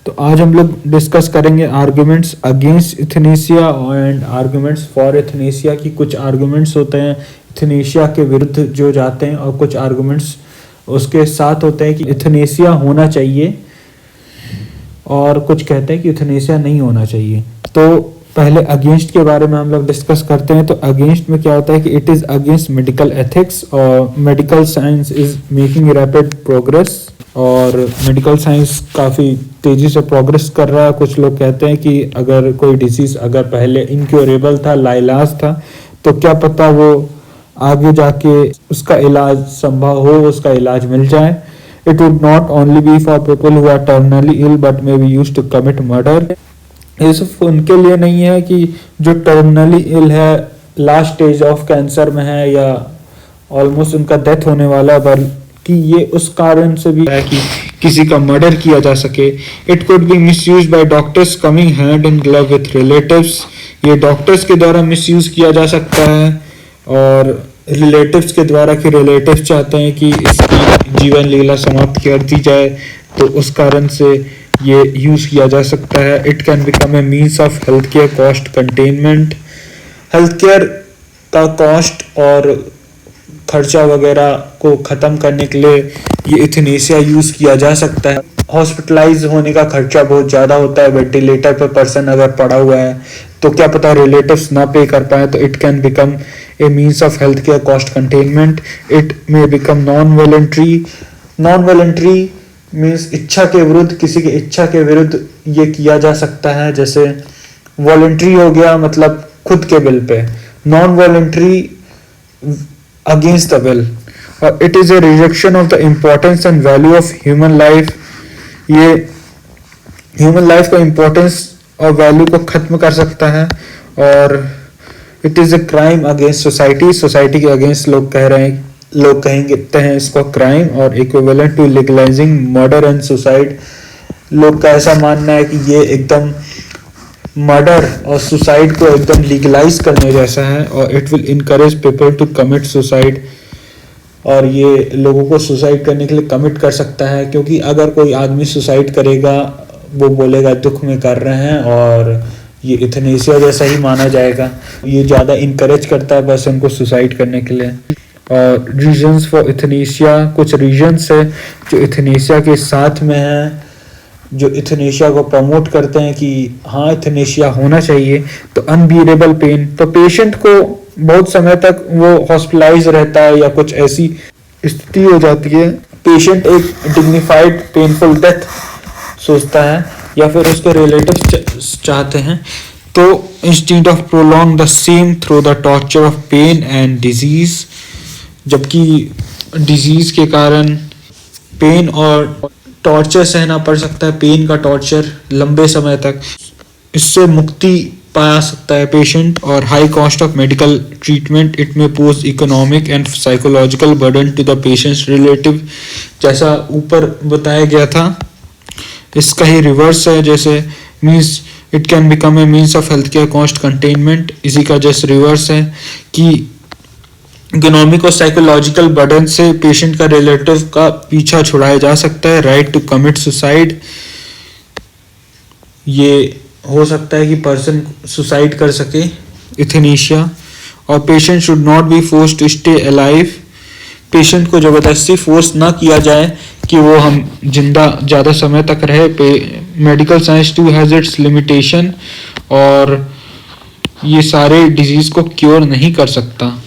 तो आज हम लोग डिस्कस करेंगे arguments against euthanasia and arguments for euthanasia की। कुछ आर्गुमेंट्स होते हैं इथनेशिया के विरुद्ध जो जाते हैं और कुछ आर्गुमेंट्स उसके साथ होते हैं कि इथनेशिया होना चाहिए और कुछ कहते हैं कि इथनेशिया नहीं होना चाहिए। तो पहले अगेंस्ट के बारे में हम लोग डिस्कस करते हैं। तो अगेंस्ट में क्या होता है कि it is against medical ethics और medical science is making rapid progress और मेडिकल साइंस काफ़ी तेज़ी से प्रोग्रेस कर रहा है। कुछ लोग कहते हैं कि अगर कोई डिसीज़ अगर पहले इनक्योरेबल था, लाइलाज था, तो क्या पता वो आगे जाके उसका इलाज संभव हो, उसका इलाज मिल जाए। It would not only be for people who are terminally ill but may be used to commit murder. ये सिर्फ उनके लिए नहीं है कि जो टर्मिनली इल है, लास्ट स्टेज ऑफ कैंसर में है या ऑलमोस्ट उनका डेथ होने वाला है, बल्कि ये उस कारण से भी है कि किसी का मर्डर किया जा सके। It could be misuse bye doctors coming hand in glove with relatives. ये डॉक्टर्स के द्वारा मिसयूज किया जा सकता है और रिलेटिव्स के द्वारा कि रिलेटिव्स चाहते हैं कि इसकी जीवन लीला समाप्त कर दी जाए, तो उस कारण से ये यूज किया जा सकता है। It can become a means of health care cost containment. Health care का कॉस्ट और खर्चा वगैरह को ख़त्म करने के लिए ये इथनेशिया यूज़ किया जा सकता है। हॉस्पिटलाइज होने का खर्चा बहुत ज़्यादा होता है, वेंटिलेटर पर पर्सन अगर पड़ा हुआ है तो क्या पता रिलेटिव्स ना पे कर पाए, तो it can become a means of health care cost containment. It may become non voluntary. Non voluntary means इच्छा के विरुद्ध, किसी की इच्छा के विरुद्ध ये किया जा सकता है। जैसे वॉलंटरी हो गया मतलब खुद के बिल पे, non voluntary against the will. और it is a rejection of the importance and value of human life. ये ह्यूमन लाइफ का इम्पोर्टेंस और वैल्यू को खत्म कर सकता है। और it is a crime against society. Society के अगेंस्ट लोग कहते हैं इसको क्राइम और equivalent to legalising murder and suicide. लोग का ऐसा मानना है कि ये एकदम मर्डर और सुसाइड को एकदम लीगलाइज करने जैसा है और it will encourage people to commit suicide. और ये लोगों को सुसाइड करने के लिए कमिट कर सकता है, क्योंकि अगर कोई आदमी सुसाइड करेगा वो बोलेगा दुख में कर रहे हैं और ये इथनेशिया जैसा ही माना जाएगा। ये ज़्यादा इनकरेज करता है पर्सन को सुसाइड करने के लिए। और रीजन्स फॉर इथनेशिया, कुछ रीजन्स है जो इथनेशिया के साथ में है, जो इथनेशिया को प्रमोट करते हैं कि हाँ इथनेशिया होना चाहिए। तो अनबियरेबल पेन, तो पेशेंट को बहुत समय तक वो हॉस्पिटलाइज रहता है या कुछ ऐसी स्थिति हो जाती है, पेशेंट एक डिग्निफाइड पेनफुल डेथ सोचता है या फिर उसके रिलेटिव्स चाहते हैं। तो instead of prolong the same through the torture of pain and disease, जबकि डिजीज के कारण पेन और टॉर्चर सहना पड़ सकता है, पेन का टॉर्चर लंबे समय तक, इससे मुक्ति पा सकता है पेशेंट। और high cost of medical treatment, it imposes economic and psychological burden to the patients relative. जैसा ऊपर बताया गया था इसका ही रिवर्स है, जैसे means it can become a means of health care cost containment, इसी का जस्ट रिवर्स है कि इकोनॉमिक और साइकोलॉजिकल बर्डन से पेशेंट का रिलेटिव का पीछा छुड़ाया जा सकता है। राइट टू कमिट सुसाइड, ये हो सकता है कि पर्सन सुसाइड कर सके इथनेशिया। और patient should not be forced to stay alive, patient को ज़बरदस्ती फोर्स ना किया जाए कि वो हम जिंदा ज़्यादा समय तक रहे। Medical science too has its limitation और ये सारे डिजीज़ को क्योर नहीं कर सकता।